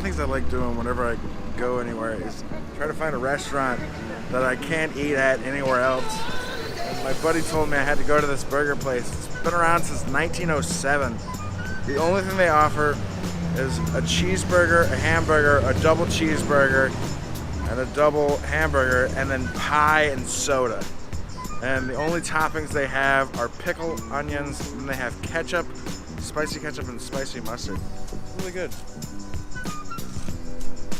things I like doing whenever I go anywhere is try to find a restaurant that I can't eat at anywhere else. And my buddy told me I had to go to this burger place. It's been around since 1907. The only thing they offer is a cheeseburger, a hamburger, a double cheeseburger, and a double hamburger, and then pie and soda. And the only toppings they have are pickled onions, and they have ketchup, spicy ketchup, and spicy mustard. It's really good.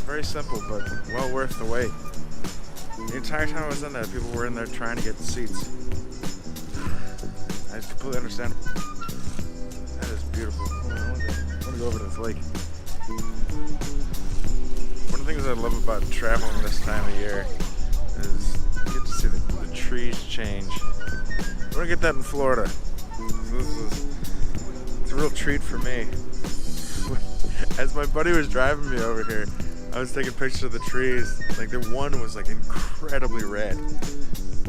Very simple, but well worth the wait. The entire time I was in there, people were in there trying to get seats. It's completely understandable. That is beautiful. I want to go over to this lake. One of the things I love about traveling this time of year is you get to see the trees change. I want to get that in Florida. So it's a real treat for me. As my buddy was driving me over here, I was taking pictures of the trees. Like, the one was like incredibly red.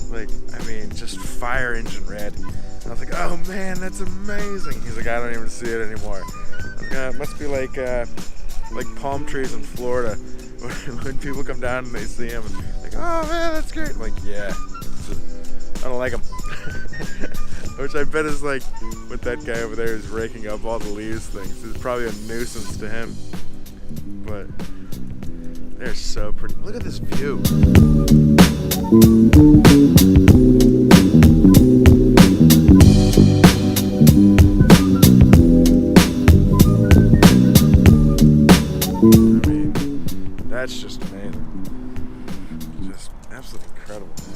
Like, I mean, just fire engine red. And I was like, oh man, that's amazing. He's like, I don't even see it anymore. I was like, it must be like palm trees in Florida. When people come down and they see them, like, oh man, that's great. I'm like, yeah, I don't like them. Which I bet is like what that guy over there is raking up all the leaves things. It's probably a nuisance to him. But they're so pretty. Look at this view. I mean, that's just amazing. Just absolutely incredible, man.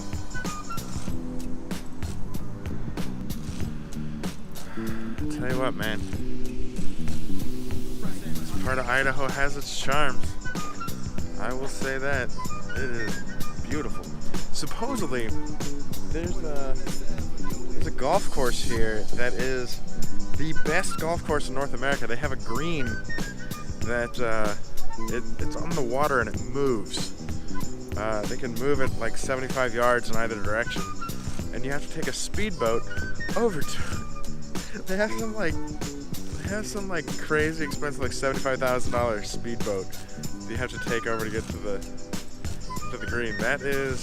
I'll tell you what, man. This part of Idaho has its charms. I will say that. It is beautiful. Supposedly, there's a golf course here that is the best golf course in North America. They have a green that it's on the water and it moves. They can move it like 75 yards in either direction, and you have to take a speedboat over to it. They have some crazy expensive, like $75,000 speedboat you have to take over to get to the green. That is,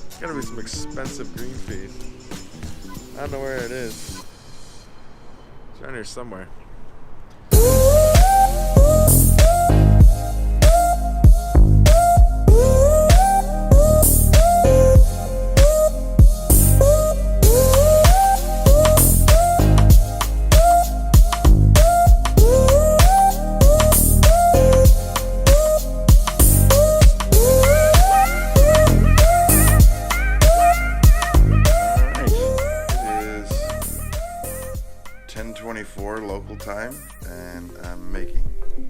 it's gotta be some expensive green fees. I don't know where it is. It's around here somewhere. Local time, and I'm making a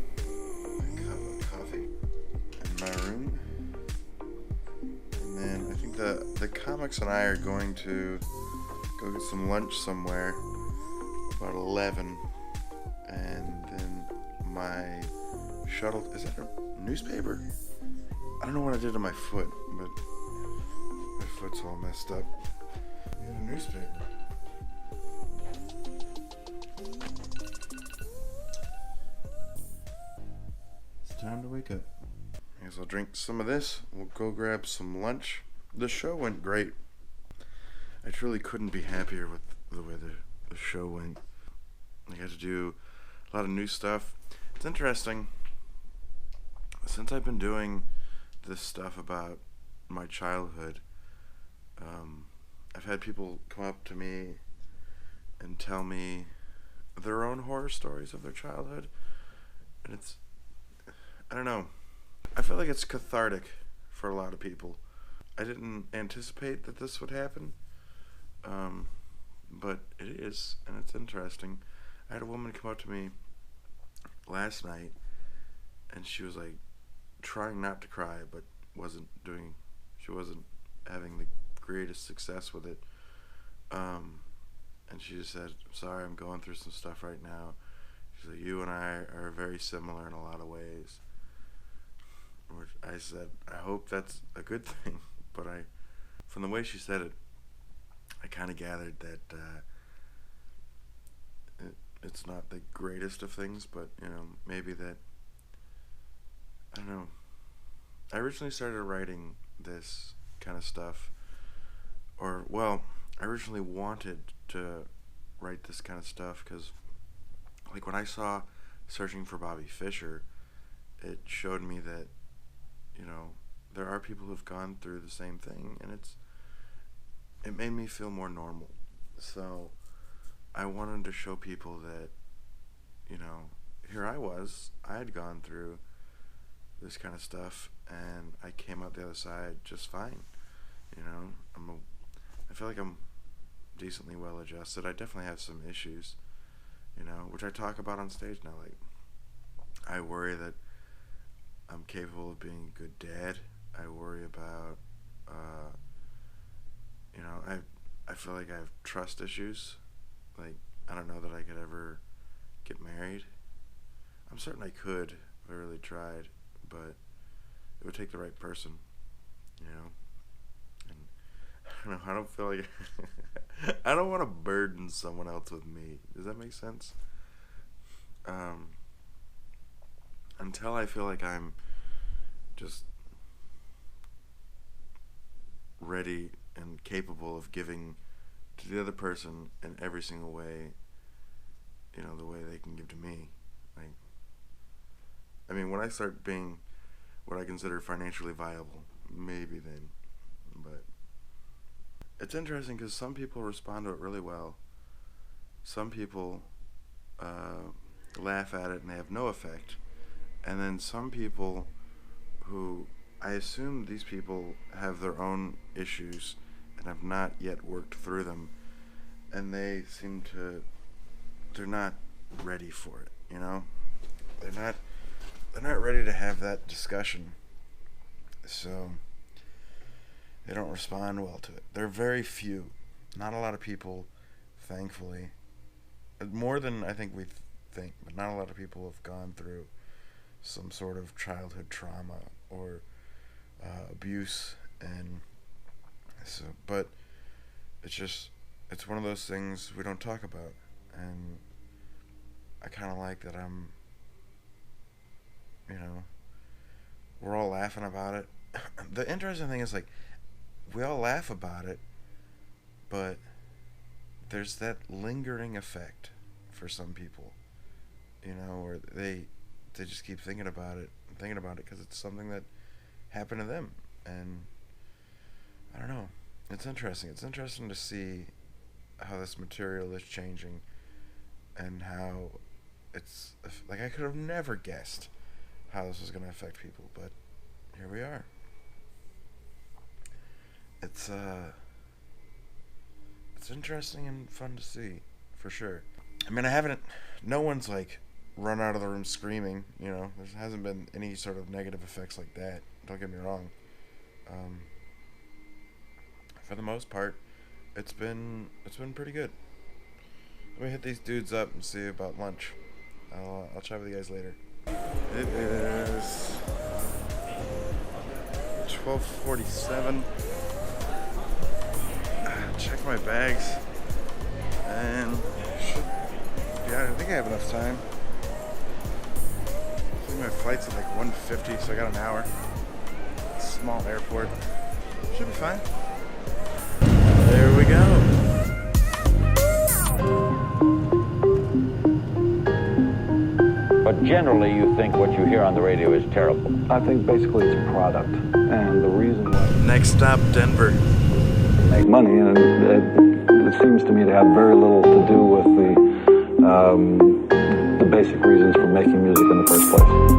cup of coffee in my room, and then I think the comics and I are going to go get some lunch somewhere about 11, and then my shuttle, is that a newspaper? I don't know what I did to my foot, but my foot's all messed up. I had a newspaper. Time to wake up. I guess I'll drink some of this. We'll go grab some lunch. The show went great. I truly couldn't be happier with the way the show went. I got to do a lot of new stuff. It's interesting. Since I've been doing this stuff about my childhood, I've had people come up to me and tell me their own horror stories of their childhood. And I don't know. I feel like it's cathartic for a lot of people. I didn't anticipate that this would happen, but it is, and it's interesting. I had a woman come up to me last night, and she was like trying not to cry, but she wasn't having the greatest success with it. And she just said, "Sorry, I'm going through some stuff right now." She's like, "You and I are very similar in a lot of ways." Which I said, I hope that's a good thing, but from the way she said it, I kind of gathered that it's not the greatest of things, but maybe that I don't know. I originally started writing this kind of stuff, I originally wanted to write this kind of stuff because, like, when I saw Searching for Bobby Fischer, it showed me that, there are people who've gone through the same thing, and it made me feel more normal. So I wanted to show people that, here I had gone through this kind of stuff, and I came out the other side just fine. I feel like I'm decently well adjusted. I definitely have some issues, which I talk about on stage now. Like, I worry that I'm capable of being a good dad. I worry about, I feel like I have trust issues. Like, I don't know that I could ever get married. I'm certain I could if I really tried, but it would take the right person, And I don't know, I don't feel like I don't want to burden someone else with me. Does that make sense? Until I feel like I'm just ready and capable of giving to the other person in every single way, the way they can give to me. Like, I mean, when I start being what I consider financially viable, maybe then. But it's interesting because some people respond to it really well. Some people laugh at it and they have no effect. And then some people who, I assume these people have their own issues and have not yet worked through them, and they seem to, they're not ready for it, They're not ready to have that discussion. So they don't respond well to it. They're very few. Not a lot of people, thankfully. More than I think we think, but not a lot of people have gone through some sort of childhood trauma or abuse, and so, but it's one of those things we don't talk about, and I kind of like that we're all laughing about it. The interesting thing is, like, we all laugh about it, but there's that lingering effect for some people, where they just keep thinking about it because it's something that happened to them. And I don't know, it's interesting to see how this material is changing and how it's, like, I could have never guessed how this was going to affect people, but here we are. It's interesting and fun to see, for sure. I mean, no one's, like, run out of the room screaming, there hasn't been any sort of negative effects like that, don't get me wrong. For the most part, it's been pretty good. Let me hit these dudes up and see about lunch. I'll chat with you guys later. It is 12:47. Check my bags, and I think I have enough time. I think my flight's at like 1:50, so I got an hour. Small airport. Should be fine. There we go. But generally, you think what you hear on the radio is terrible. I think basically it's a product, and the reason why. Next stop, Denver. Make money, and it seems to me to have very little to do with the basic reasons for making music in the first place.